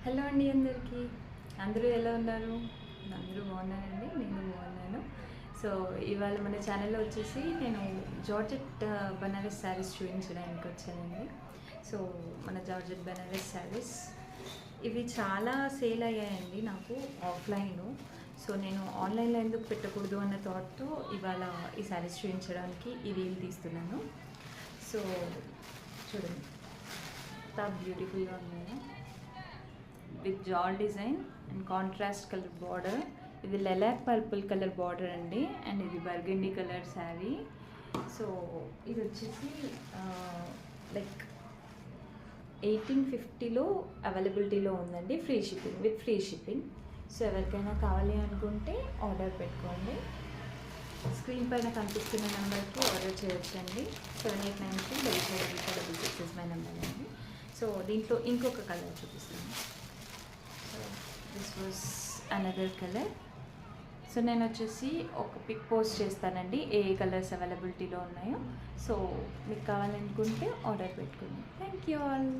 Hello అండి అందరికీ. అందరూ ఎలా ఉన్నారు? అందరూ బాగున్నారండి. నేను బాగున్నాను. సో ఇవాళ మన ఛానల్లో వచ్చేసి నేను జార్జెట్ బనారస్ శారీస్ చూపించడానికి వచ్చానండి. సో మన జార్జెట్ బనారస్ శారీస్ ఇవి చాలా సేల్ అయ్యాయండి నాకు ఆఫ్లైన్. సో నేను ఆన్లైన్లో ఎందుకు పెట్టకూడదు అన్న థాట్తో ఇవాళ ఈ శారీస్ చూపించడానికి ఈ వీల్ తీస్తున్నాను. సో చూడండి ఎంత బ్యూటిఫుల్గా ఉన్నాయో, with jaal design and contrast colour border. ఇది లెలాక్ పర్పుల్ కలర్ బార్డర్ అండి, అండ్ ఇది బర్గండీ కలర్ శారీ. సో ఇది వచ్చేసి లైక్ 1850లో అవైలబిలిటీలో ఉందండి, free shipping, with free shipping. So ఎవరికైనా కావాలి అనుకుంటే ఆర్డర్ పెట్టుకోండి. స్క్రీన్ పైన కనిపిస్తున్న నెంబర్కి ఆర్డర్ చేయొచ్చండి. 7893 మై నెంబర్ అండి. సో దీంట్లో ఇంకొక కలర్ చూపిస్తాను. So this was another colour. So నేను వచ్చేసి ఒక పిక్ పోస్ట్ చేస్తానండి ఏ కలర్స్ అవైలబిలిటీలో ఉన్నాయో. సో మీకు కావాలనుకుంటే ఆర్డర్ పెట్టుకోండి. Thank you all.